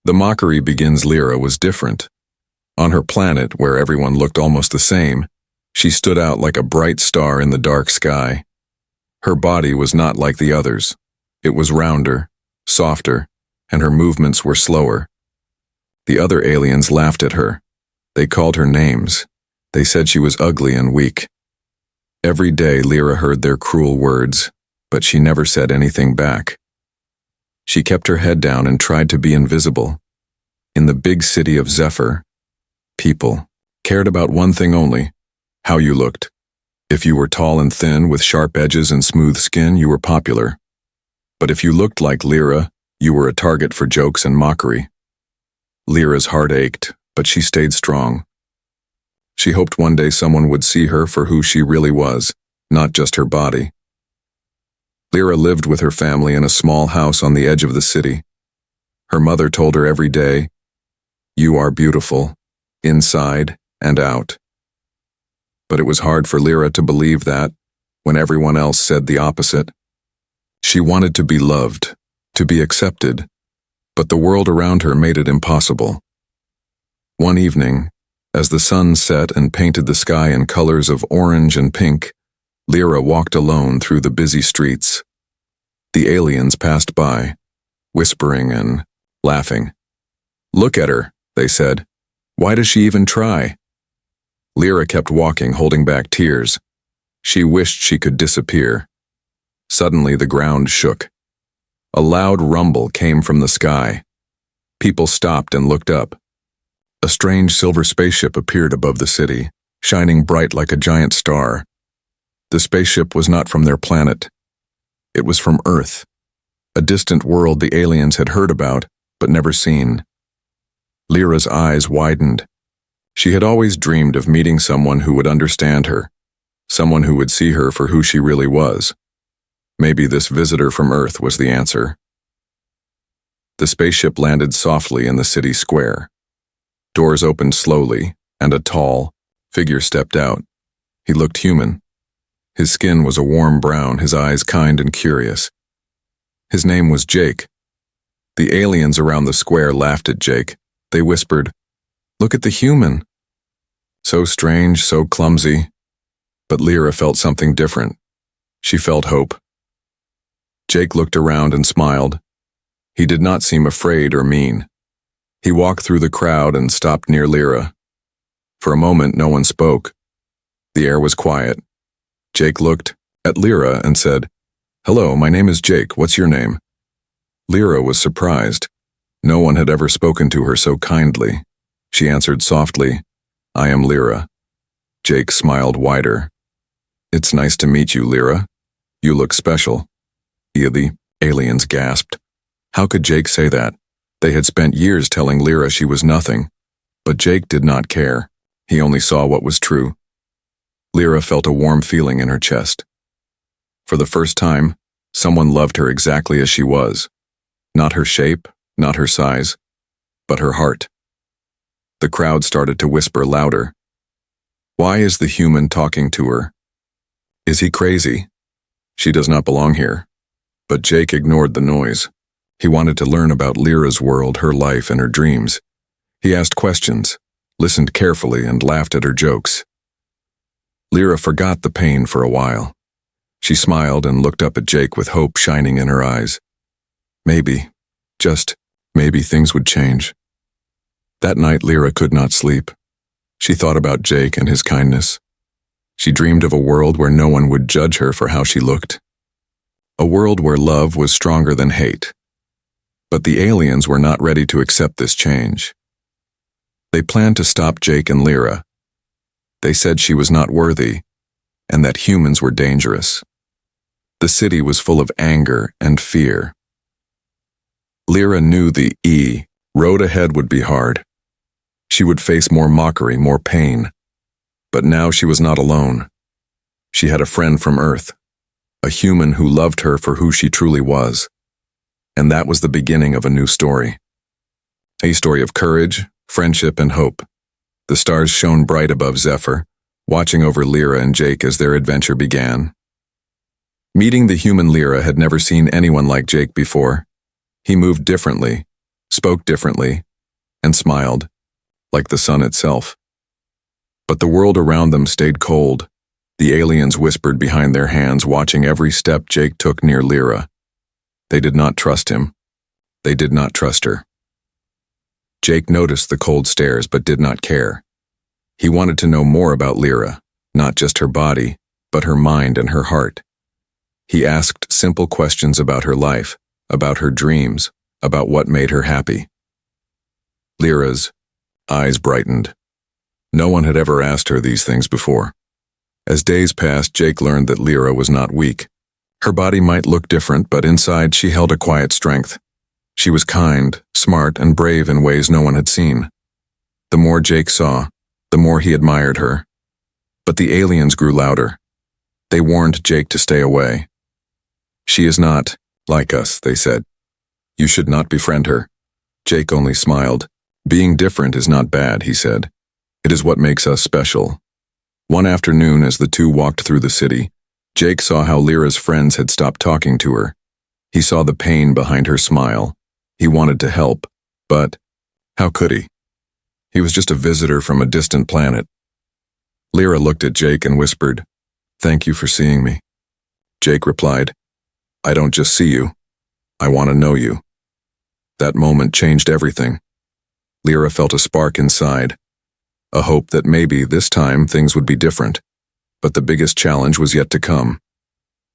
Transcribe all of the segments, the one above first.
The mockery begins. Lira was different. On her planet, where everyone looked almost the same, she stood out like a bright star in the dark sky. Her body was not like the others. It was rounder, softer, and her movements were slower. The other aliens laughed at her. They called her names. They said she was ugly and weak. Every day Lira heard their cruel words, but she never said anything back. She kept her head down and tried to be invisible. In the big city of Zephyr, people cared about one thing only: how you looked. If you were tall and thin with sharp edges and smooth skin, you were popular. But if you looked like Lira, you were a target for jokes and mockery. Lira's heart ached, but she stayed strong. She hoped one day someone would see her for who she really was, not just her body. Lira lived with her family in a small house on the edge of the city. Her mother told her every day, "You are beautiful, inside and out." But it was hard for Lira to believe that, when everyone else said the opposite. She wanted to be loved, to be accepted, but the world around her made it impossible. One evening, as the sun set and painted the sky in colors of orange and pink, Lira walked alone through the busy streets. The aliens passed by, whispering and laughing. "Look at her," they said. "Why does she even try?" Lira kept walking, holding back tears. She wished she could disappear. Suddenly the ground shook. A loud rumble came from the sky. People stopped and looked up. A strange silver spaceship appeared above the city, shining bright like a giant star. The spaceship was not from their planet. It was from Earth, a distant world the aliens had heard about but never seen. Lira's eyes widened. She had always dreamed of meeting someone who would understand her, someone who would see her for who she really was. Maybe this visitor from Earth was the answer. The spaceship landed softly in the city square. Doors opened slowly, and a tall figure stepped out. He looked human. His skin was a warm brown, his eyes kind and curious. His name was Jake. The aliens around the square laughed at Jake. They whispered, "Look at the human." So strange, so clumsy. But Lira felt something different. She felt hope. Jake looked around and smiled. He did not seem afraid or mean. He walked through the crowd and stopped near Lira. For a moment, no one spoke. The air was quiet. Jake looked at Lira and said, "Hello, my name is Jake. What's your name?" Lira was surprised. No one had ever spoken to her so kindly. She answered softly, "I am Lira." Jake smiled wider. "It's nice to meet you, Lira. You look special." The aliens gasped. How could Jake say that? They had spent years telling Lira she was nothing. But Jake did not care. He only saw what was true. Lira felt a warm feeling in her chest. For the first time, someone loved her exactly as she was. Not her shape, not her size, but her heart. The crowd started to whisper louder. Why is the human talking to her? Is he crazy? She does not belong here. But Jake ignored the noise. He wanted to learn about Lira's world, her life, and her dreams. He asked questions, listened carefully, and laughed at her jokes. Lira forgot the pain for a while. She smiled and looked up at Jake with hope shining in her eyes. Maybe, just maybe things would change. That night Lira could not sleep. She thought about Jake and his kindness. She dreamed of a world where no one would judge her for how she looked. A world where love was stronger than hate. But the aliens were not ready to accept this change. They planned to stop Jake and Lira. They said she was not worthy, and that humans were dangerous. The city was full of anger and fear. Lira knew the road ahead would be hard. She would face more mockery, more pain. But now she was not alone. She had a friend from Earth, a human who loved her for who she truly was. And that was the beginning of a new story. A story of courage, friendship, and hope. The stars shone bright above Zephyr, watching over Lira and Jake as their adventure began. Meeting the human Lira had never seen anyone like Jake before. He moved differently, spoke differently, and smiled, like the sun itself. But the world around them stayed cold. The aliens whispered behind their hands, watching every step Jake took near Lira. They did not trust him. They did not trust her. Jake noticed the cold stares but did not care. He wanted to know more about Lira, not just her body, but her mind and her heart. He asked simple questions about her life, about her dreams, about what made her happy. Lira's eyes brightened. No one had ever asked her these things before. As days passed, Jake learned that Lira was not weak. Her body might look different, but inside she held a quiet strength. She was kind, smart, and brave in ways no one had seen. The more Jake saw, the more he admired her. But the aliens grew louder. They warned Jake to stay away. "She is not like us," they said. "You should not befriend her." Jake only smiled. "Being different is not bad," he said. "It is what makes us special." One afternoon, as the two walked through the city, Jake saw how Lira's friends had stopped talking to her. He saw the pain behind her smile. He wanted to help, but how could he? He was just a visitor from a distant planet. Lira looked at Jake and whispered, "Thank you for seeing me." Jake replied, "I don't just see you. I want to know you." That moment changed everything. Lira felt a spark inside, a hope that maybe this time things would be different. But the biggest challenge was yet to come.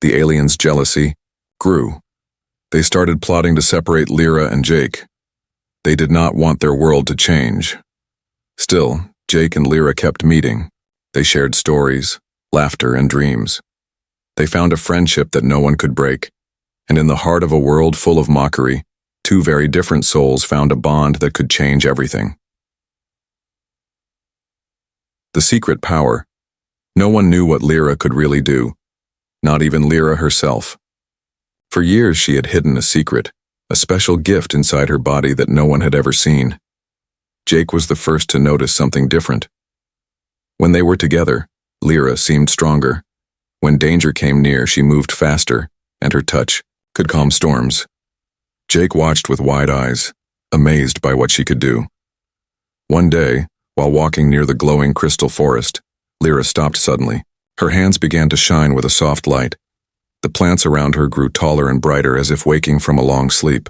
The aliens' jealousy grew. They started plotting to separate Lira and Jake. They did not want their world to change. Still, Jake and Lira kept meeting. They shared stories, laughter, and dreams. They found a friendship that no one could break. And in the heart of a world full of mockery, two very different souls found a bond that could change everything. The secret power. No one knew what Lira could really do, not even Lira herself. For years she had hidden a secret, a special gift inside her body that no one had ever seen. Jake was the first to notice something different. When they were together, Lira seemed stronger. When danger came near, she moved faster, and her touch could calm storms. Jake watched with wide eyes, amazed by what she could do. One day, while walking near the glowing crystal forest, Lira stopped suddenly. Her hands began to shine with a soft light. The plants around her grew taller and brighter, as if waking from a long sleep.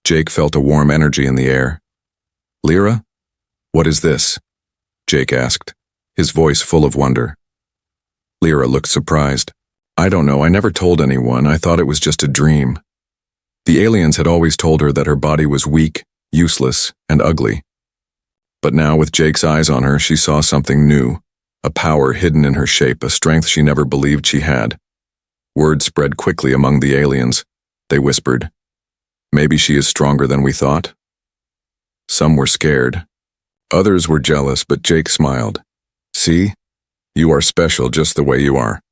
Jake felt a warm energy in the air. "Lira, what is this?" Jake asked, his voice full of wonder. Lira looked surprised. "I don't know, I never told anyone, I thought it was just a dream." The aliens had always told her that her body was weak, useless, and ugly. But now, with Jake's eyes on her, she saw something new, a power hidden in her shape, a strength she never believed she had. Word spread quickly among the aliens. They whispered, "Maybe she is stronger than we thought." Some were scared. Others were jealous, but Jake smiled. "See? You are special just the way you are."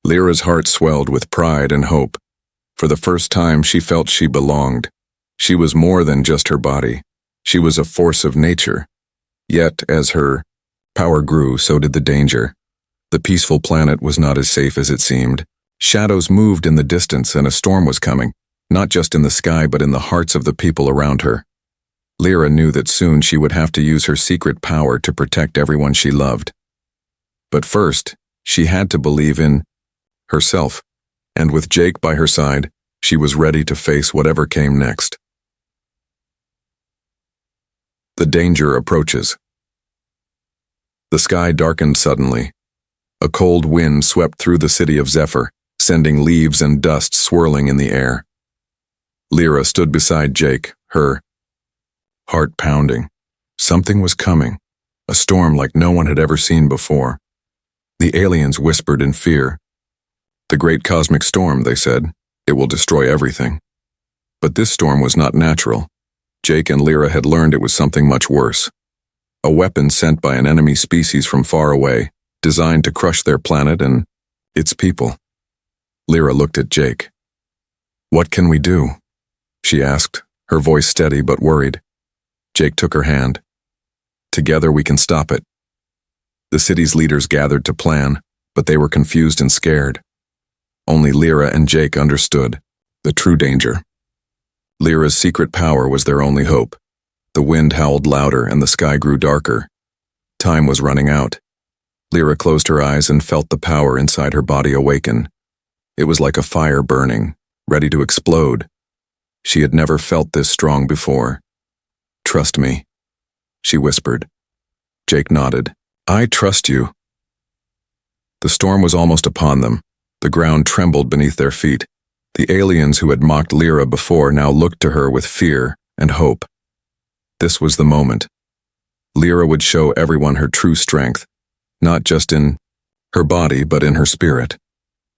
Lira's heart swelled with pride and hope. For the first time, she felt she belonged. She was more than just her body. She was a force of nature. Yet, as her power grew, so did the danger. The peaceful planet was not as safe as it seemed. Shadows moved in the distance, and a storm was coming, not just in the sky but in the hearts of the people around her. Lira knew that soon she would have to use her secret power to protect everyone she loved. But first, she had to believe in herself, and with Jake by her side, she was ready to face whatever came next. The danger approaches. The sky darkened suddenly. A cold wind swept through the city of Zephyr, sending leaves and dust swirling in the air. Lira stood beside Jake, her heart pounding. Something was coming, a storm like no one had ever seen before. The aliens whispered in fear. "The great cosmic storm," they said. "It will destroy everything." But this storm was not natural. Jake and Lira had learned it was something much worse. A weapon sent by an enemy species from far away, designed to crush their planet and its people. Lira looked at Jake. "What can we do?" she asked, her voice steady but worried. Jake took her hand. "Together we can stop it." The city's leaders gathered to plan, but they were confused and scared. Only Lira and Jake understood the true danger. Lyra's secret power was their only hope. The wind howled louder and the sky grew darker. Time was running out. Lyra closed her eyes and felt the power inside her body awaken. It was like a fire burning, ready to explode. She had never felt this strong before. "Trust me," she whispered. Jake nodded. "I trust you." The storm was almost upon them. The ground trembled beneath their feet. The aliens who had mocked Lyra before now looked to her with fear and hope. This was the moment. Lyra would show everyone her true strength, not just in her body but in her spirit.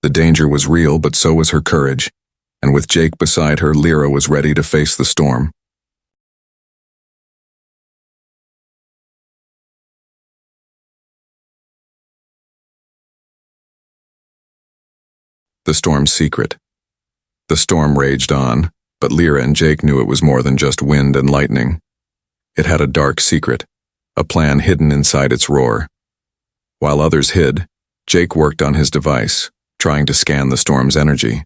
The danger was real, but so was her courage, and with Jake beside her, Lyra was ready to face the storm. The storm's secret. The storm raged on, but Lyra and Jake knew it was more than just wind and lightning. It had a dark secret, a plan hidden inside its roar. While others hid, Jake worked on his device, trying to scan the storm's energy.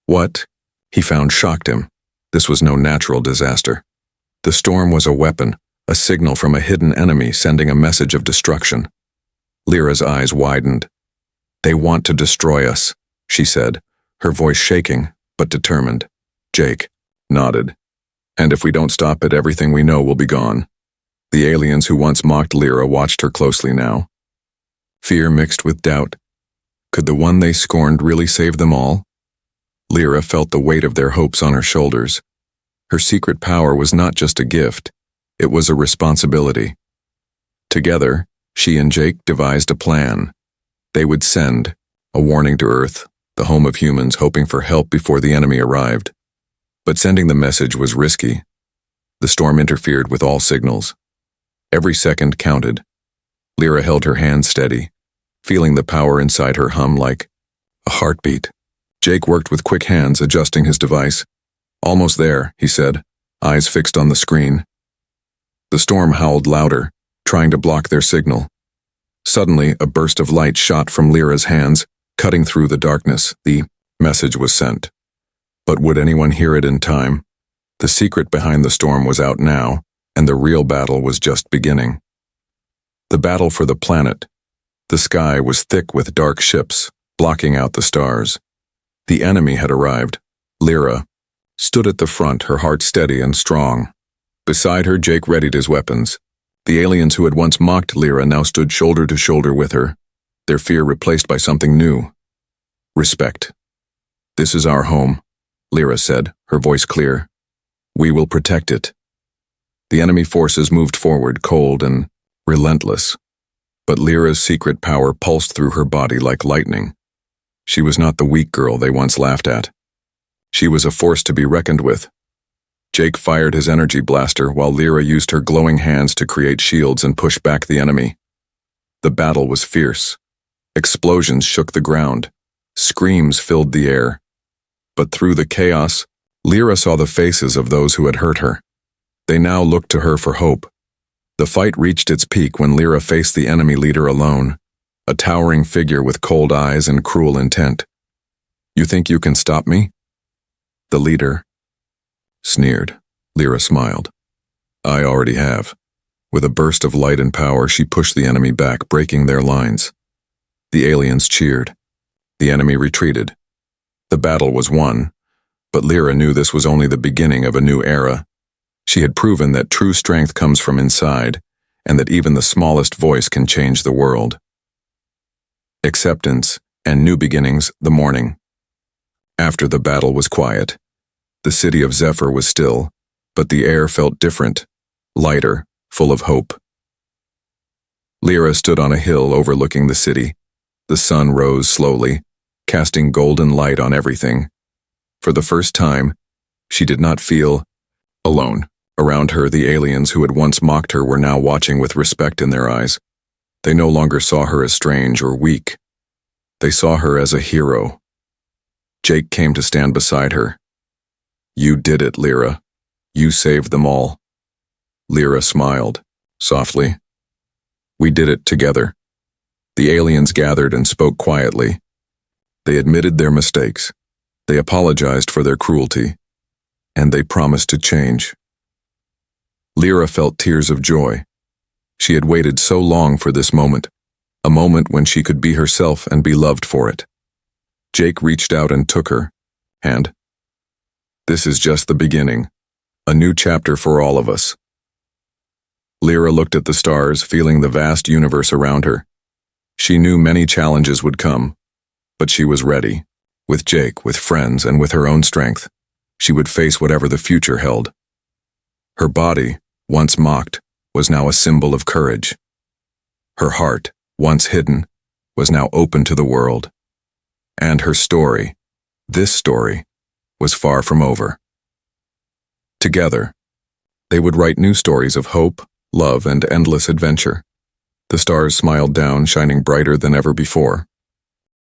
What he found shocked him. This was no natural disaster. The storm was a weapon, a signal from a hidden enemy sending a message of destruction. Lyra's eyes widened. "They want to destroy us," she said, her voice shaking, but determined. Jake nodded. "And if we don't stop it, everything we know will be gone." The aliens who once mocked Lyra watched her closely now. Fear mixed with doubt. Could the one they scorned really save them all? Lyra felt the weight of their hopes on her shoulders. Her secret power was not just a gift, it was a responsibility. Together, she and Jake devised a plan. They would send a warning to Earth, the home of humans hoping for help before the enemy arrived. But sending the message was risky. The storm interfered with all signals. Every second counted. Lyra held her hands steady, feeling the power inside her hum like a heartbeat. Jake worked with quick hands, adjusting his device. "Almost there," he said, eyes fixed on the screen. The storm howled louder, trying to block their signal. Suddenly, a burst of light shot from Lyra's hands, cutting through the darkness. The message was sent. But would anyone hear it in time? The secret behind the storm was out now, and the real battle was just beginning. The battle for the planet. The sky was thick with dark ships, blocking out the stars. The enemy had arrived. Lyra stood at the front, her heart steady and strong. Beside her, Jake readied his weapons. The aliens who had once mocked Lyra now stood shoulder to shoulder with her, their fear replaced by something new. Respect. "This is our home," Lyra said, her voice clear. "We will protect it." The enemy forces moved forward, cold and relentless. But Lyra's secret power pulsed through her body like lightning. She was not the weak girl they once laughed at. She was a force to be reckoned with. Jake fired his energy blaster while Lyra used her glowing hands to create shields and push back the enemy. The battle was fierce. Explosions shook the ground. Screams filled the air. But through the chaos, Lyra saw the faces of those who had hurt her. They now looked to her for hope. The fight reached its peak when Lyra faced the enemy leader alone, a towering figure with cold eyes and cruel intent. "You think you can stop me?" The leader sneered. Lyra smiled. "I already have." With a burst of light and power, she pushed the enemy back, breaking their lines. The aliens cheered. The enemy retreated. The battle was won, but Lyra knew this was only the beginning of a new era. She had proven that true strength comes from inside, and that even the smallest voice can change the world. Acceptance and new beginnings. The morning. After the battle was quiet. The city of Zephyr was still, but the air felt different, lighter, full of hope. Lyra stood on a hill overlooking the city. The sun rose slowly, casting golden light on everything. For the first time, she did not feel alone. Around her, the aliens who had once mocked her were now watching with respect in their eyes. They no longer saw her as strange or weak. They saw her as a hero. Jake came to stand beside her. "You did it, Lyra. You saved them all." Lyra smiled, softly. "We did it together." The aliens gathered and spoke quietly. They admitted their mistakes. They apologized for their cruelty. and they promised to change. Lira felt tears of joy. She had waited so long for this moment, a moment when she could be herself and be loved for it. Jake reached out and took her hand. This is just the beginning, a new chapter for all of us. Lira looked at the stars, feeling the vast universe around her. She knew many challenges would come, but she was ready. With Jake, with friends, and with her own strength, she would face whatever the future held. Her body, once mocked, was now a symbol of courage. Her heart, once hidden, was now open to the world. And her story, this story, was far from over. Together, they would write new stories of hope, love, and endless adventure. The stars smiled down, shining brighter than ever before.